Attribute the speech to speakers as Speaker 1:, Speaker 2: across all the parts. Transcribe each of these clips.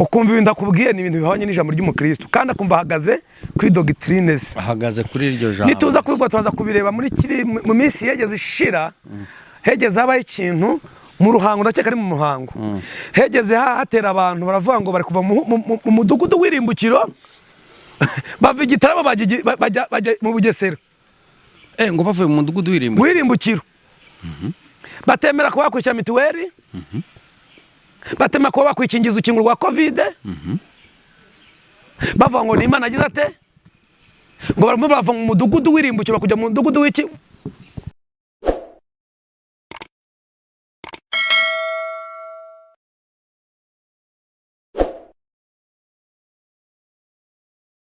Speaker 1: ukumva ibintu akubwiye ni ibintu bihwanye n'ijambo ry'umukristo kandi akumva ahagaze kuri doctrines,
Speaker 2: ahagaze kuri iryo jambo.
Speaker 1: nituza kubigwa tuza kubireba muri mu minsi yegeze ishira, hegeze habaye ikintu mu ruhango, ndakeka ari mu muhango, hegeze hatera abantu baravuga ngo bari kuva mu mudugudu w'irimbukiro bava Igitarama bajya mu Bugesera,
Speaker 2: ngo bavuye mu mudugudu
Speaker 1: w'irimbukiro, batemera kuba bakurikira mituweli, batemera kuba bakwikingiza urukingo rwa covid, bavuga ngo ni Imana agize ate, ngo barimo bava mu mudugudu w'irimbukiro bakujya mu mudugudu w'iki.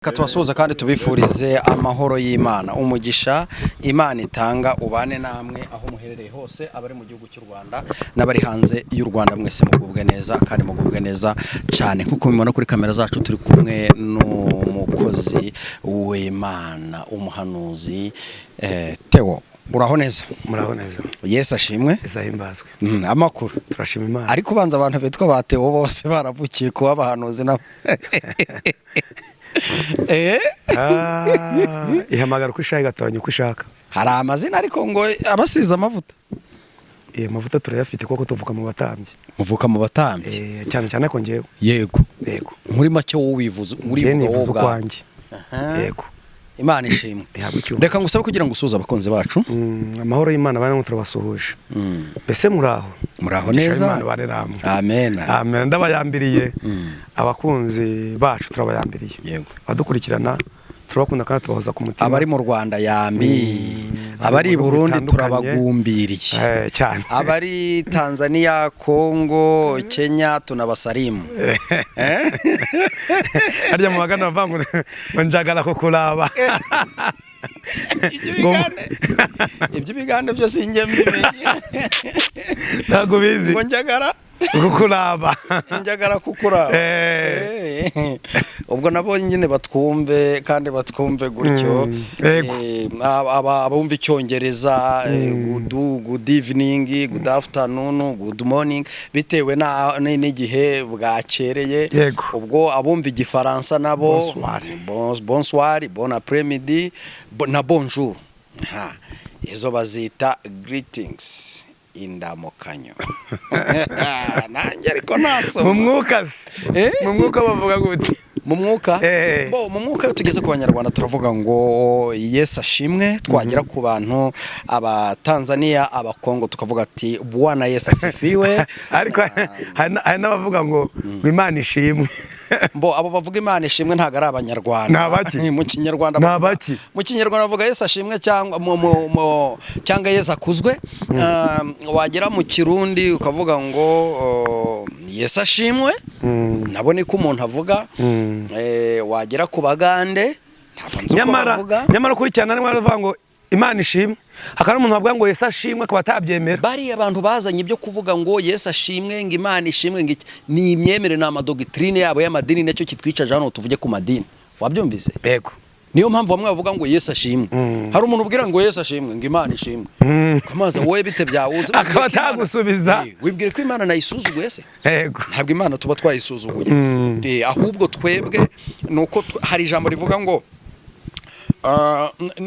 Speaker 2: Katubasuhuza kandi tubifurize amahoro y'Imana, umugisha Imana itanga ubane namwe aho muherereye hose, abari mu gihugu cy'u Rwanda n'abari hanze y'u Rwanda, mwese mugubwe neza kandi mugubwe neza cyane. Nkuko mubibona kuri kamera zacu turi kumwe n'umukozi w'Imana, umuhanuzi Theo. Uraho neza?
Speaker 1: Muraho neza.
Speaker 2: Yesu ashimwe.
Speaker 1: Ezahimbazwe.
Speaker 2: Amakuru.
Speaker 1: Turashima Imana.
Speaker 2: Ariko banza abantu betwa ba Theo bose baravukiye kuba abahanuzi nabo.
Speaker 1: Ihamagara uko ishaka igatoranya uko ishaka.
Speaker 2: Hari amazina ariko ngo abasize amavuta.
Speaker 1: Amavuta turayafite kuko tuvuka mu batambyi.
Speaker 2: Muvuka mu batambyi.
Speaker 1: Cyane cyane ko ngewe.
Speaker 2: Yego. Muri make wowe wivuza, urivuga wowe ubwanjye. Yego. Imana ishimwe. Reka ngusabe kugira ngo usuze abakonzi bacu.
Speaker 1: Amahoro y'Imana bane ngo turabasuhuje. Bese muraho
Speaker 2: neza. Amen.
Speaker 1: Amen. Ndabayambiriye abakunzi bacu, turabayambiriye.
Speaker 2: Yego.
Speaker 1: Badukurikirana turabakunda kandi tubahoza ku mutima.
Speaker 2: Abari mu Rwanda yambi, abari i Burundi turabagumbiriye
Speaker 1: cyane,
Speaker 2: abari Tanzania, Kongo, Kenya tunabasalimu.
Speaker 1: Harya mu bagana bavuga ngo njagala kukuraba.
Speaker 2: Ibyo bigande byose inge mbimenye.
Speaker 1: Ntago bizi.
Speaker 2: Ngo njagara
Speaker 1: kukuraba.
Speaker 2: Njagara kukuraba. Ubwo nabo nyine batwumve kandi batwumve gutyo. Abumva Icyongereza, good evening, good afternoon, good morning, bitewe n'igihe bwakereye. Ubwo abumva Igifaransa nabo bonsoir, bon après-midi na bonjour. Izo bazita greetings. Indamukanyo. Nanjye ariko nasoma.
Speaker 1: Mu mwuka bavuga gute?
Speaker 2: Mu mwuka? Mu mwuka iyo tugeze ku Banyarwanda turavuga ngo Yesu ashimwe, twagera ku bantu aba Tanzania, aba Kongo tukavuga ati Bwana Yesu asifiwe.
Speaker 1: Ariko hari n'abavuga ngo Imana ishimwe.
Speaker 2: Abo bavuga Imana ishimwe ntago ari Abanyarwanda.
Speaker 1: Nabaki?
Speaker 2: Mu Kinyarwanda.
Speaker 1: Nabaki?
Speaker 2: Mu Kinyarwanda bavuga Yesu ashimwe cyangwa Yesu akuzwe. Wagera mu Kirundi ukavuga ngo Yesu ashimwe. Nabo niko umuntu avuga. Wagera ku Bagande
Speaker 1: nyamara kuri cyane ari baravuga ngo Imana ishimwe, hakana umuntu avuga ngo Yesu ashimwe akaba atabyemera.
Speaker 2: Bari abantu bazanye ibyo kuvuga ngo Yesu ashimwe, ngo Imana ishimwe, ngo ni imyemere na amadoctrine yabo y'amadini, nacyo kitwicaje hano tuvuge ku madini. Wabyumvise?
Speaker 1: Yego.
Speaker 2: Niyo mpamvu bamwe bavuga ngo Yesu ashimwe. Hari umuntu ubwira ngo Yesu ashimwe, ngo Imana ishimwe. Kamaza wowe bite byawuze
Speaker 1: akaba atagusubiza.
Speaker 2: Wibwire ko Imana nayisuzuguye se?
Speaker 1: Yego.
Speaker 2: Ntabwo Imana tuba twayisuzuguye. Ahubwo twebwe nuko hari ijambo rivuga ngo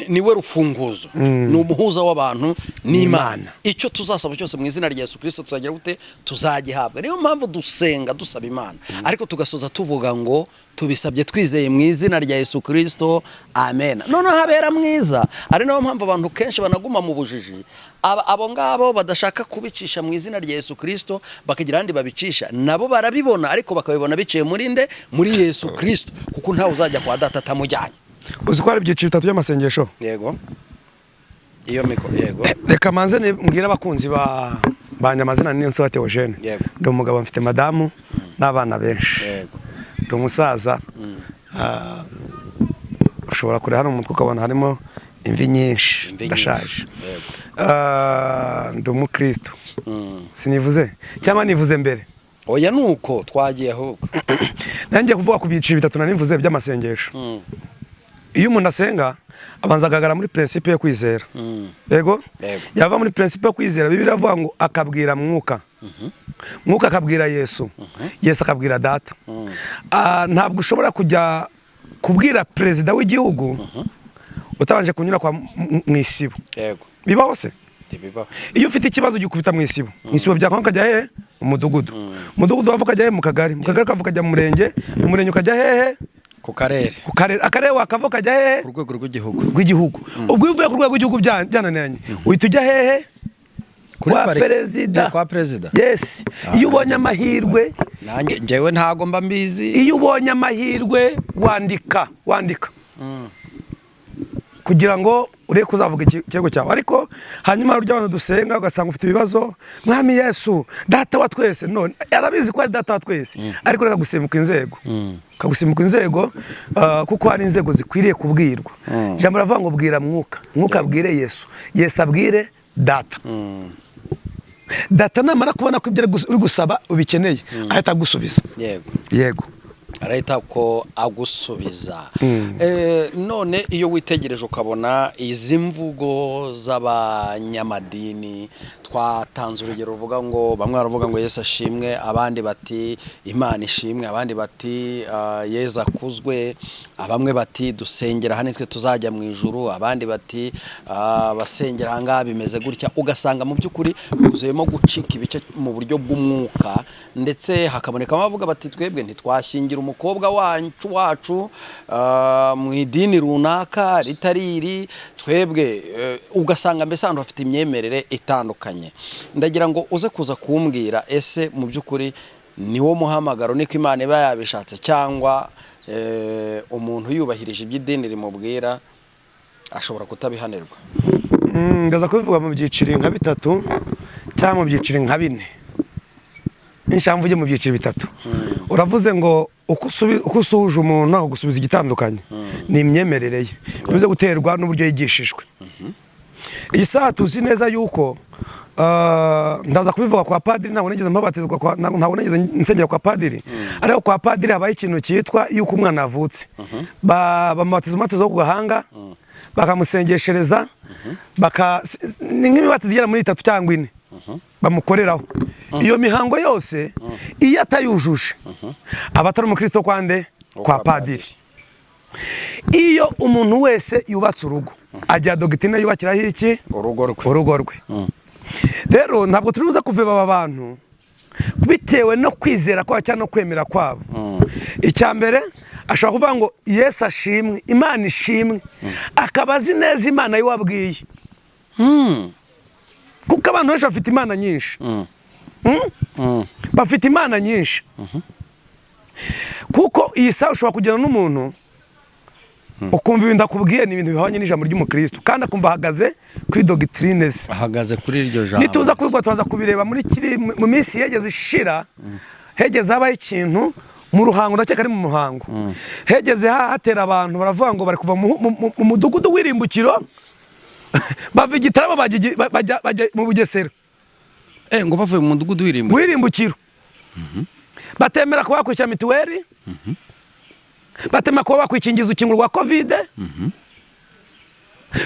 Speaker 2: niwe rufunguzo, ni umuhuza w'abantu n'Imana. Icyo tuzasaba cyose mu izina rya Yesu Kristo tuzagira gute? Tuzagihabwa. Niyo mpamvu dusenga dusaba Imana, ariko tugasoza tuvuga ngo tubisabye twizeye mu izina rya Yesu Kristo, amen. None habera mwiza. Ari nayo mpamvu abantu kenshi banaguma mu bujiji. Abo ngabo badashaka kubicisha mu izina rya Yesu Kristo bakagira andi babicisha, nabo barabibona ariko bakabibona biciye muri Yesu Kristo, kuko ntawe uzajya kwa data atamujyanye.
Speaker 1: Uzi ko hari ibyiciro bitatu by'amasengesho?
Speaker 2: Yego. Iyo miko yego.
Speaker 1: Reka manze mbwira abakunzi ba Nyamazina Niyonsaba Theogene. Ndi umugabo mfite madamu n'abana benshi.
Speaker 2: Yego.
Speaker 1: Ndi umusaza. Ushobora kure hano mu mutwe ukabona harimo imvi nyinshi, ndashaje. Ndi umukristo. Sinivuze cyangwa nivuze mbere?
Speaker 2: Oya nuko twagiye ahubwo.
Speaker 1: Nanjye kuvuga ku byiciro bitatu nanivuze by'amasengesho. Iyo umuntu asenga abanza agagara muri principe yo kwizera. Yego? Yava muri principe yo kwizera, Bibiliya avuga ngo akabwira mwuka. Mwuka akabwira Yesu. Yesu akabwira data. ntabwo ushobora kujya kubwira perezida w'igihugu utabanje kunyura mu isibo.
Speaker 2: yego
Speaker 1: Bibaho se?
Speaker 2: ntibibaho.
Speaker 1: Iyo ufite ikibazo gikubita mu isibo byakanga ukajya hehe? Mu mudugudu. Umudugudu wavuga ukajya hehe? Mu kagari kavuga ukajya mu murenge ukajya hehe?
Speaker 2: ku karere
Speaker 1: akarere wakavuga ukajya hehe?
Speaker 2: ku rwego rw'igihugu.
Speaker 1: Ubwo uvuye ku rwego rw'igihugu byananiranye uhita ujya hehe? Kwa perezida. Yes. Iyo ubonye amahirwe,
Speaker 2: nanjye njyewe ntago mba mbizi.
Speaker 1: Iyo ubonye amahirwe wandika kugira ngo ureke kuzavuga ikirego cyawe. Ariko hanyuma urya abantu dusenga ugasanga ufite ibibazo, mwami Yesu data wa twese, none arabizi ko ari data wa twese, ariko reka gusimbuka inzego. Kagusimbuka inzego kuko hari inzego zikwiriye kubwirwa. Ijambo ravuga ngo bwira mwuka abwire Yesu abwire data. Data namara kubona ko ibyo uri gusaba ubikeneye ahita agusubiza. Yego
Speaker 2: arahita ko agusubiza. None iyo witegereje ukabona izi mvugo z'abanyamadini, twatanze urugero ruvuga ngo bamwe baravuga ngo Yesu ashimwe, abandi bati Imana ishimwe, abandi bati Yesu akuzwe, abamwe bati dusengera hano twe tuzajya mu ijuru, abandi bati basengera ahangaha bimeze gutya. Ugasanga mu by'ukuri uzuyemo gucika ibice mu buryo bw'umwuka, ndetse hakaboneka abavuga bati twebwe ntitwashingira umukobwa wacu mu idini runaka ritari iri, twebwe ugasanga mbese abantu bafite imyemerere itandukanye. Ndagira ngo uze kuza kumbwira, ese mu by'ukuri ni wo muhamagaro niko Imana iba yabishatse, cyangwa umuntu yubahirije iby'idini rimubwira ashobora kutabihanirwa?
Speaker 1: Ndaza kubivuga mu byiciro nka 3 cyangwa mu byiciro nka 4. Inshamvu ujye mu byiciro 3. Uravuze ngo uko usuje umuntu aho gusubiza igitandukanye ni imyemerere ye, bivuze guterwa n'uburyo yigishijwe. Iyi saha tuzi neza yuko ndaza kubivuga kwa padiri, ntabwo nigeze mpabatizwa ntabwo nigeze nsengera kwa padiri, ariko kwa padiri habaye ikintu cyitwa yuko umwana avutse bamubatiza umubatizo wo ku gahanga, bakamusengeshereza, ni nk'imibatizo igera muri 3 cyangwa 4 bamukoreraho. Iyo mihango yose iyo atayujuje aba atari umukristo kwa padiri. Iyo umuntu wese yubatse urugo ajya dogitine yubakiraho iki? Urugo rwe. Rero ntabwo turibuza kuveba aba bantu bitewe no kwizera kwabo cyangwa no kwemera kwabo. Icya mbere ashobora kuvuga ngo Yesu ashimwe, Imana ishimwe, akaba azi neza Imana yiwabwiye. Kuko abantu benshi bafite imana nyinshi. Bafite imana nyinshi. Kuko iyi saha ushobora kugera n'umuntu ukumva ibintu akubwiye ni ibintu bihwanye n'ijambo ry'umukristo, kandi akumva ahagaze kuri doctrines,
Speaker 2: ahagaze kuri iryo jambo.
Speaker 1: Nituza kubigwa tuza kubireba mu minsi yegeze ishira, hegeze habaye ikintu mu ruhango, ndakeka ari mu muhango, hegeze hatera abantu baravuga ngo bari kuva mu mudugudu w'irimbukiro bava Igitarama bajya mu Bugesera.
Speaker 2: Ngo bavuye mu mudugudu
Speaker 1: w'irimbukiro batemera kuba bakurikira mituweli, batemera kuba bakwikingiza urukingo rwa covid,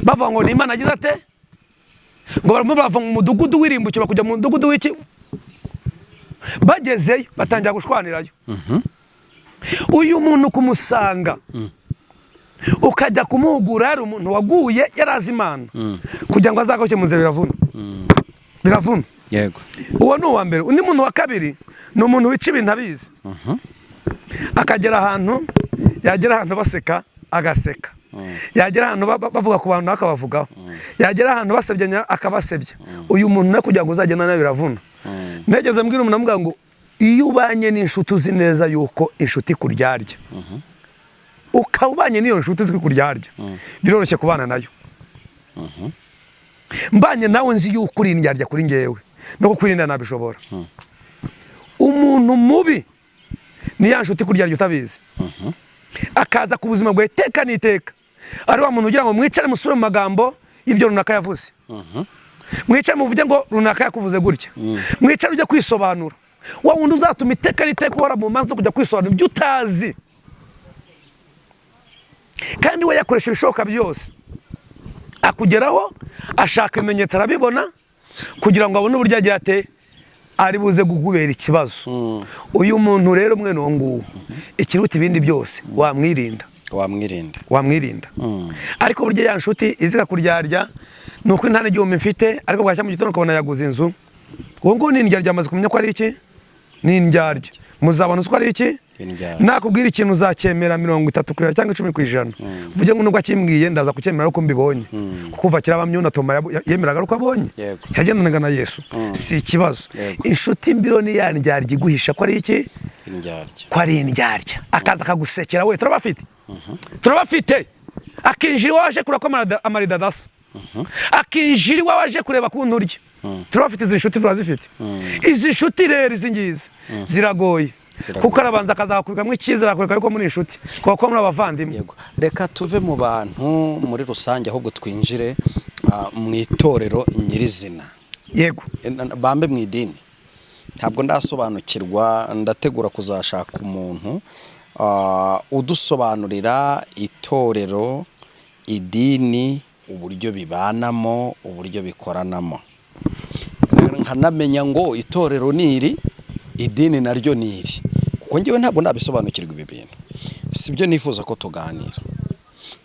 Speaker 1: bavuga ngo ni Imana agize ate, ngo barimo bava mu mudugudu w'irimbukiro bakujya mu mudugudu w'iki. Bagezeyo batangira gushwanirayo. Uyu muntu kumusanga ukajya kumuhugura, ari umuntu waguye yarazi Imana, kugira ngo azagaruke mu nzira biravuna.
Speaker 2: Yego.
Speaker 1: Uwo ni uwa mbere. Undi muntu wa kabiri ni umuntu wica ibintu abizi, akagera ahantu, yagera ahantu baseka agaseka, yagera ahantu bavuga ku bantu akabavugaho, yagera ahantu basebyanya akabasebya. Uyu muntu no kugira ngo uzagenda nawe biravuna. Negeze mbwira umuntu amuga ngo iyo ubanye n'inshuti uzi neza yuko inshuti kuryarya, ukabanye n'iyo nshuti zikuri kuryarya, biroroshye kubana nayo. Mbanye nawe nzi yuko uri indyarya kuri ngewe no kukwirinda nabishobora. Umuntu mubi ni ya nshuti kuryarya utabizi, akaza ku buzima bwawe iteka n'iteka, ari wa muntu ugira ngo mwicare musubire mu magambo y'ibyo runaka yavuze, mwicare muvuge ngo runaka yakuvuze gutya, mwicare ujya kwisobanura. Wa wundi uzatuma iteka n'iteka uhora mu manza kujya kwisobanura ibyo utazi, kandi we yakoresha ibishoboka byose akugeraho, ashaka ibimenyetso arabibona kugira ngo abone uburyo agira ate ari buze kukubera ikibazo. Uyu muntu rero mwene uwo nguwo ikiruta ibindi byose wamwirinda. Ariko burya ya nshuti izika kuryarya nuko intane igihumbi mfite, ariko bwacya mu gitondo ukabona yaguze inzu. Uwo nguwo ni indyarya, amaze kumenya ko ari iki, ni indyarya. Muzabona uko ari iki, nakubwira ikintu uzacyemera 30% cyangwa 10%. Vuge ngo nubwo akimbwiye ndaza kucyemera uko mbibonye, kuko kuva kira bamyuna Toma yemeraga uko abonye, yagendanaga na Yesu. Si ikibazo. Inshuti mbiro ni ya ndyarya iguhisha ko ari iki, ko ari indyarya, akaza akagusekera. We turabafite akinjira waje kurakoma amarida dasa, akinjira waje kureba kuntu urya. Turabafite izi nshuti, turazifite. Izi nshuti rero izi ngizi ziragoye, kuko arabanza akazakubikamwe icyizere akureka yuko muri inshuti, kuko muri abavandimwe.
Speaker 2: Reka tuve mu bantu muri rusange, ahubwo twinjire mu itorero nyirizina.
Speaker 1: Yego,
Speaker 2: bambe mu idini. Ntabwo ndasobanukirwa, ndategura kuzashaka umuntu udusobanurira itorero, idini, uburyo bibanamo, uburyo bikoranamo. Nkanamenya ngo itorero niri, idini naryo niri, kuko ngewe ntabwo nabisobanukirwa ibi bintu. Sibyo nifuza ko tuganira.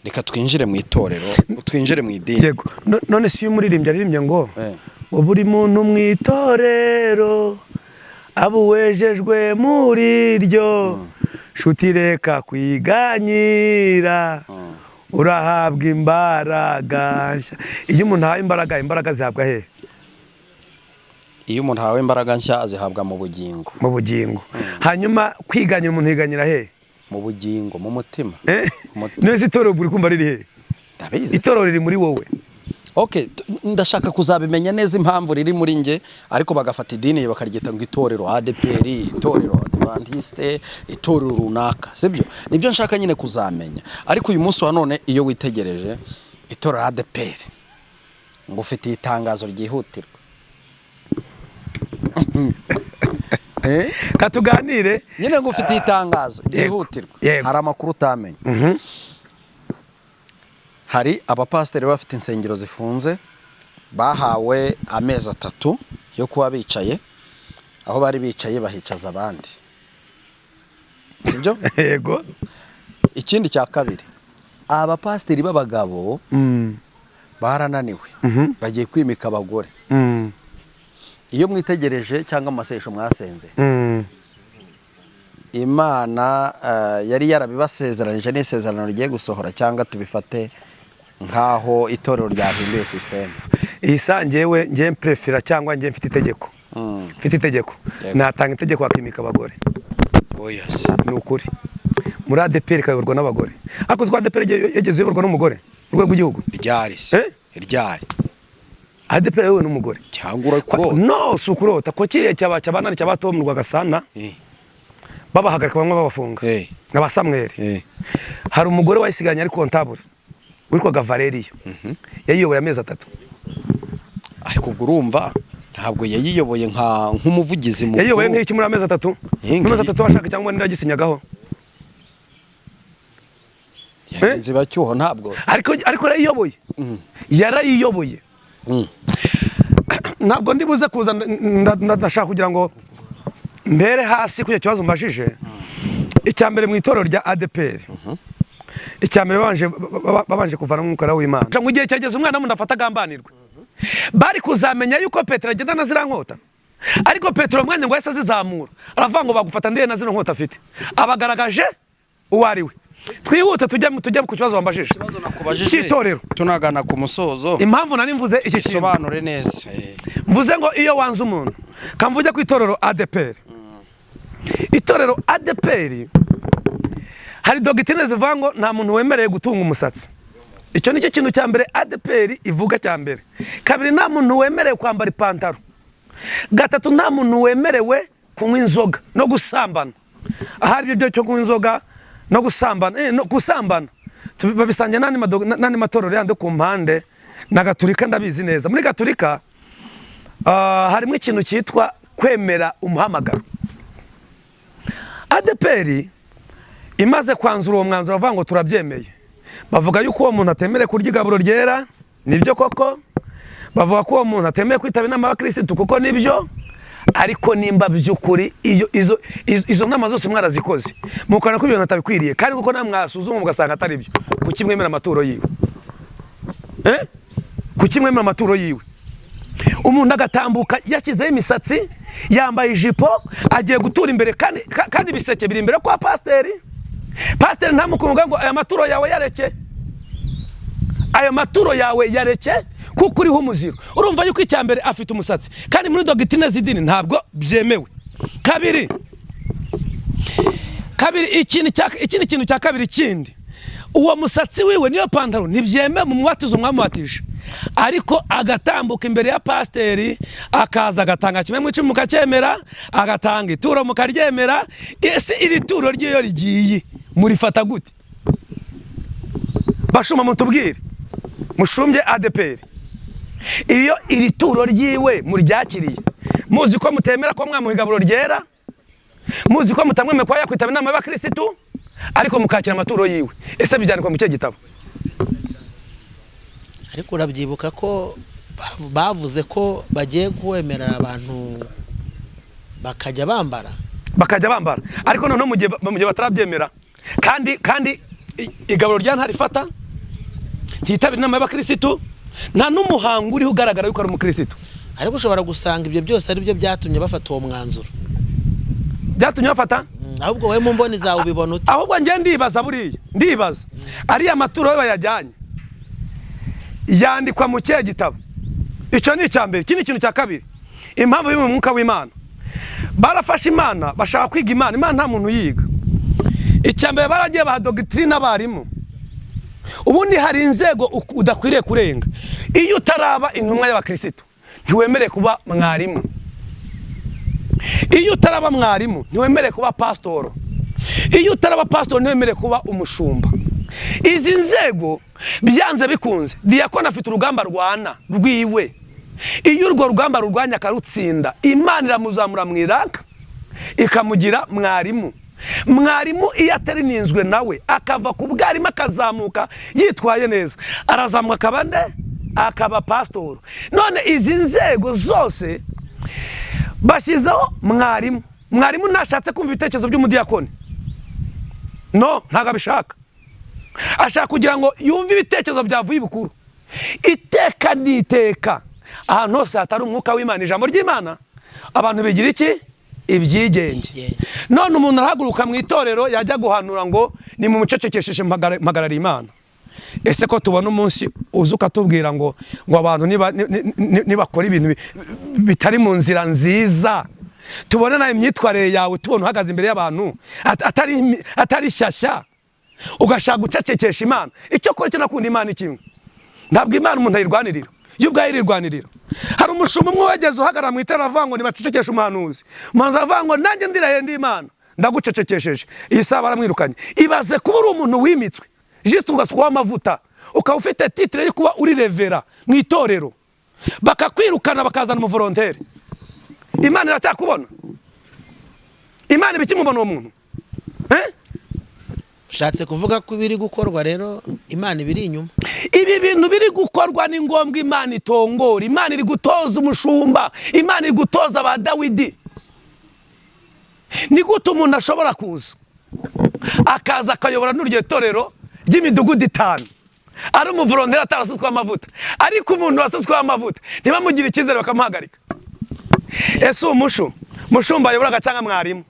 Speaker 2: Reka twinjire mu itorero, twinjire mu idini.
Speaker 1: Yego, none si umuririmbyi aririmbye ngo buri muntu mu itorero abuwejejwe muri ryo, nshuti reka kwiganyira, urahabwa imbaraga. Iyo umuntu ahawe imbaraga zihabwa he?
Speaker 2: Iyo umuntu ahawe imbaraga nshya azihabwa mu bugingo. Hanyuma kwiganyira umuntu yiganyira he? Mu bugingo, mu mutima.
Speaker 1: Nese itorero buri kumva riri he? Itorero riri muri wowe.
Speaker 2: Okay, ndashaka kuzabimenya neza impamvu riri muri nge, ariko bagafata idini bakaryita ngo itorero ADPR, itorero Adventiste, itorero runaka. Sibyo? Nibyo nshaka nyine kuzamenya. Ariko uyu munsi wa none iyo witegereje itorero ADPR ngo ufite itangazo ryihutirwa.
Speaker 1: Katuganire
Speaker 2: nyine ngo ufite itangazo ryihutirwa. Hari amakuru utamenye. Hari abapasiteri bafite insengero zifunze, bahawe amezi 3 yo kuba bicaye, aho bari bicaye bahicaza abandi. Sibyo?
Speaker 1: Yego.
Speaker 2: Ikindi cya kabiri, abapasiteri b'abagabo barananiwe, bagiye kwimika abagore. Iyo mwitegereje cyangwa amasesho mwasenze, Imana yari yarabibasezeranije n'isezerano rigiye gusohora, cyangwa tubifate nkaho itorero ryahinduye system.
Speaker 1: Isangewe ngiye prefera cyangwa ngiye mfite itegeko. Mfite itegeko. Natanga itegeko akimika abagore.
Speaker 2: Yes.
Speaker 1: Ni ukuri. Muri ADPR kayoborwa n'abagore. Ariko zwa ADPR yageze uyoborwa n'umugore. Urwego rw'igihugu.
Speaker 2: Ryari. Ryari.
Speaker 1: ADPR yewe n'umugore.
Speaker 2: Cyangwa kurota.
Speaker 1: No, sukurota. Ko kiye cyabana cyabato mu Rwagasana. Babahagarika bamwe babafunga. N'abasamweri. Hari umugore wayisiganye ari kontabule. Witwaga Valeria. Yayiyoboye amezi 3.
Speaker 2: Ariko ubwo urumva ntabwo yayiyoboye nk'umuvugizi mukuru.
Speaker 1: Yayiyoboye nk'iki muri amezi 3? Amezi 3 washaka cyangwa niragisinyagaho.
Speaker 2: Ziba cyuho ntabwo.
Speaker 1: Ariko yayiyoboye. Yarayiyoboye. Ntabwo ndibuze kuza ndashaka kugira ngo mbere hasi kujya kibazo mbashije. Icyambere mu itorero rya ADPR. Icyambere babanje kuvana mu mwuka w'Imana. Ngo igihe cyageze umwana mu ndafata gambanirwe. Bari kuzamenya yuko Petero agenda na zirankota. Ariko Petero mwanya ngo yese azizamura. Aravuga ngo bagufata ndiye na zino nkota afite. Abagaragaje uwariwe. Twihute tujya ku kibazo wambajije. Cy'itorero.
Speaker 2: Tunagana ku musozo.
Speaker 1: Impamvu nari mvuze iki kintu.
Speaker 2: Sobanure neza.
Speaker 1: Mvuze ngo iyo wanze umuntu kamvuge ku itorero ADPR. Itorero ADPR hari dogitine zivuga ngo nta muntu wemereye gutunga umusatsi. Icyo nicyo kintu cya mbere ADPR ivuga cya mbere. Kabiri, nta muntu wemereye kwambara ipantaro. Gatatu, nta muntu wemerewe kunywa inzoga no gusambana. Ahari ibyo cyo kunywa inzoga no gusambana, no gusambana babisangiye nani matorero yandi ku mpande na Gatolika. Ndabizi neza muri Gatolika harimo ikintu cyitwa kwemera umuhamagaro. ADPR imaze kwanzura uwo mwanzuro bavuga ngo turabyemeye. Bavuga yuko uwo muntu atemere kurya igaburo ryera, nibyo koko. Bavuga ko uwo muntu atemeye kwitaba inama y'abakristo, kuko nibyo. ariko nimba by'ukuri izo nama zose mwarazikoze mukana ko ibintu atabikwiriye kandi kuko namwe mwasuzuma mugasanga atari byo kuki mwemera amaturo yiwe kuki mwemera amaturo yiwe umuntu agatambuka yashyizeho imisatsi yambaye ijipo agiye gutura imbere kandi ibiseke biri imbere kwa pasiteri ntamukunga ngo aya maturo yawe yareke ayo maturo yawe yareke kuko uriho umuziro urumva yuko icyambere afite umusatsi kandi muri dogitine z'idini ntabwo byemewe kabiri ikindi kintu cya kabiri kindi uwo musatsi wiwe niyo pantaro ntibyemewe mu mubatizo mwamubatije ariko agatambuka imbere ya pasiteri akaza agatanga kimwe mu icumi mukacyemera agatanga ituro mukaryemera ese iri turo ry'iyo rigiye murifata gute bashuma mutubwire mushumbye ADPR iyo iri turo ryiwe muryakiriye muzi ko mutemera ko mwamuha igaburo ryera muzi ko mutamwemeye ko yakwitaba inama y'abakirisitu ariko mukakira amaturo yiwe ese bijyanirwa mu cyo gitabo
Speaker 3: ariko urabyibuka ko bavuze ko bagiye kwemerera abantu bakajya bambara
Speaker 1: ariko noneho mu gihe batarabyemera kandi igaburo rya ntarifata ntitabira inama y'abakirisitu nta n'umuhango uriho ugaragara yuko ari umukirisitu
Speaker 3: ariko ushobora gusanga ibyo byose ari byo byatumye bafata uwo mwanzuro
Speaker 1: byatumye bafata
Speaker 3: ahubwo wowe mu mboni zawe ubibona ute
Speaker 1: ahubwo njye ndibaza ariya maturo we bayajyanye yandikwa mu kihe gitabo icyo ni icya mbere ikindi kintu cya kabiri impamvu yo mu mwuka w'Imana barafashe Imana bashaka kwiga Imana nta muntu yiga icya mbere baragiye baha dogitine abarimu ubundi hari inzego udakwiriye kurenga iyo utaraba intumwa y'abakirisitu ntiwemereye kuba mwarimu iyo utaraba mwarimu ntiwemereye kuba pasitoro iyo utaraba pasitoro ntiwemereye kuba umushumba izi nzego byanze bikunze diyakoni afite urugamba rwana rwiwe iyo urwo rugamba rurwanya akarutsinda Imana iramuzamura mu iraka ikamugira mwarimu iyo atarininzwe nawe akava ku bwarimu akazamuka yitwaye neza arazamuka akaba nde akaba pasitoro none izi nzego zose bashyizeho mwarimu ntashatse kumva ibitekerezo by'umudiyakoni ntabwo abishaka ashaka kugira ngo yumve ibitekerezo byavuye ibukuru iteka n'iteka ahantu hose hatari umwuka w'Imana ijambo ry'Imana abantu bigira iki ibyigenge none umuntu arahaguruka mu itorero yajya guhanura ngo ni mu mucecekesheje mpagarariye Imana ese ko tubona umunsi uzuka tubwira ngo abantu nibakora ibintu bitari mu nzira nziza tubona nawe imyitwarire yawe tubona uhagaze imbere y'abantu atari shyashya ugashaka gucecekesha Imana icyo kora cyo nakunda Imana ikimwe ntabwo Imana umuntu ayirwanirira yo ubwayo irirwanirira hari umushumba umwe wegeze uhagarara mu itara avuga ngo nibacecekeshe umuhanuzi avuga ngo nanjye ndirahenda Imana ndagucecekesheje iyi saha baramwirukanye ibaze kuba uri umuntu wimitswe juste ugasukwaho amavuta ukaba ufite titre yo kuba uri revera mu itorero bakakwirukana bakazana umuvolontaire Imana iracyakubona Imana ibikimubona uwo muntu
Speaker 3: ushatse kuvuga ko biri gukorwa rero Imana ibiri inyuma
Speaker 1: ibi bintu biri gukorwa ni ngombwa Imana itongora Imana iri gutoza umushumba Imana iri gutoza ba Dawidi ni gute umuntu ashobora kuza akaza akayobora n'uryo torero ry'imidugudu 5 ari umuvolontaire atarasutswe amavuta ariko umuntu wasutswe amavuta ntibamugira icyizere bakamuhagarika ese umushumba ayobora agacanga mwarimu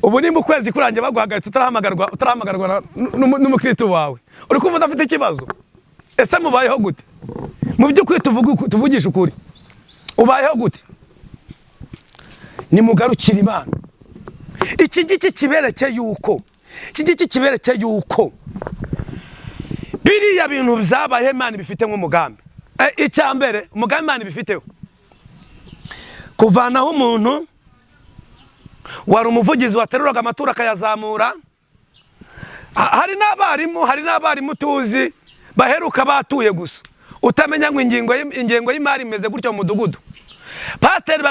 Speaker 1: ubu nimba ukwezi kurangiye baguhagaritse utarahamagarwa n'umukristo wawe uri kumva udafite ikibazo ese mubayeho gute mu by'ukuri tuvugisha ukuri ubayeho gute nimugarukira Imana iki ngiki kiberekeye yuko biriya bintu byabaye Imana bifite nk'umugambi icya mbere umugambi Imana bifiteho kuvanaho umuntu wari umuvugizi wateruraga amaturo akayazamura hari n'abarimu tuzi baheruka batuye gusa utamenya ngo ingengo y'imari imeze gutya mu mudugudu pasiteri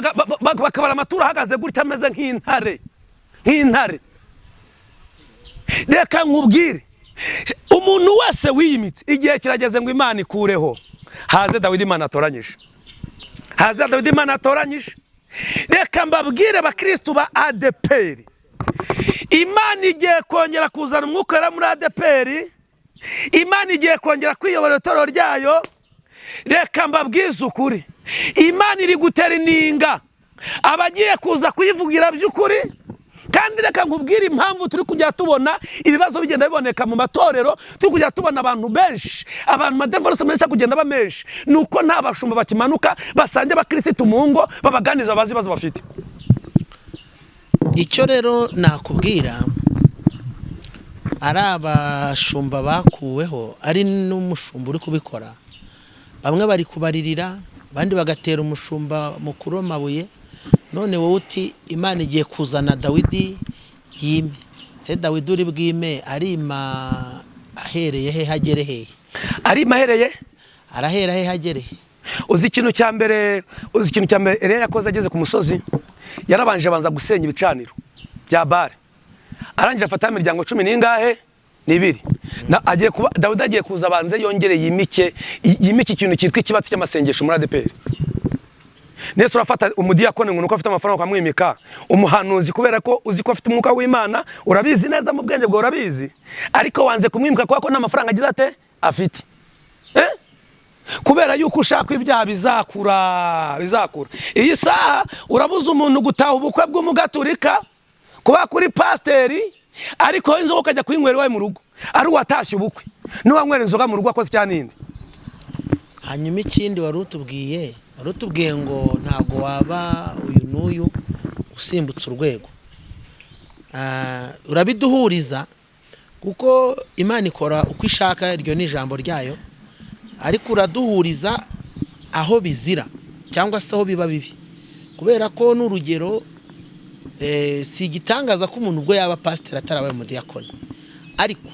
Speaker 1: bakabara amaturo ahagaze gutya ameze nk'intare reka nkubwire umuntu wese wiyimitse igihe kirageze ngo Imana ikureho haze Dawidi Imana atoranyije reka mbabwire abakristo ba ADPR, Imana igiye kongera kuzana umwuka wera muri ADPR, Imana igiye kongera kwiyobora itorero ryayo. Reka mbabwize ukuri, Imana iri gutera ininga abagiye kuza kuyivugira by'ukuri. Kandi reka nkubwire impamvu turi kujya tubona ibibazo bigenda biboneka mu matorero, turi kujya tubona abantu benshi, abantu madevorce menshi kugenda bamenshi, nuko nta bashumba bakimanuka basange abakristo mu ngo babaganiza abazi bazo bafite.
Speaker 3: Icyo rero nakubwira, ari abashumba bakuweho, ari n'umushumba uri kubikora, bamwe bari kubaririra, abandi bagatera umushumba mukuru amabuye. None wowe uti Imana igiye kuzana Dawidi yime, se Dawidi uri bwime arima ahereye he hagere he?
Speaker 1: Arima ahereye
Speaker 3: arahera he hagere he?
Speaker 1: Uzi ikintu cya mbere Eliya yakoze ageze ku musozi, yarabanje abanza gusenya ibicaniro bya Bali, arangije afata imiryango 10 n'ingahe n'ibiri. Agiye kuba Dawidi agiye kuza abanze yongere yimike ikintu cyitwa ikibatsi cy'amasengesho muri ADPR. Nese urafata umudiyakone ngo nuko afite amafaranga ukamwimika, umuhanuzi kubera ko uzi ko afite umwuka w'Imana, urabizi neza mu bwenge bwo urabizi, ariko wanze kumwimika kwa ko nta mafaranga agize ate afite. Kubera yuko ushaka ibyaha bizakura. Iyi saha urabuza umuntu gutaha ubukwe bw'umugaturika kuba kuri pasteri, ariko inzoga ukajya kwinywera iwawe mu rugo, ari watashye ubukwe n'uwanywera inzoga mu rugo akoze cyaninde.
Speaker 3: Hanyuma ikindi warutubwiye ngo ntago waba uyu n'uyu usimbutse urwego. Urabiduhuriza kuko Imana ikora uko ishaka, iryo ni ijambo ryayo, ariko uraduhuriza aho bizira cyangwa se aho biba bibi, kubera ko n'urugero si igitangaza ko umuntu ubwo yaba pasiteri atarabaye umudiyakoni, ariko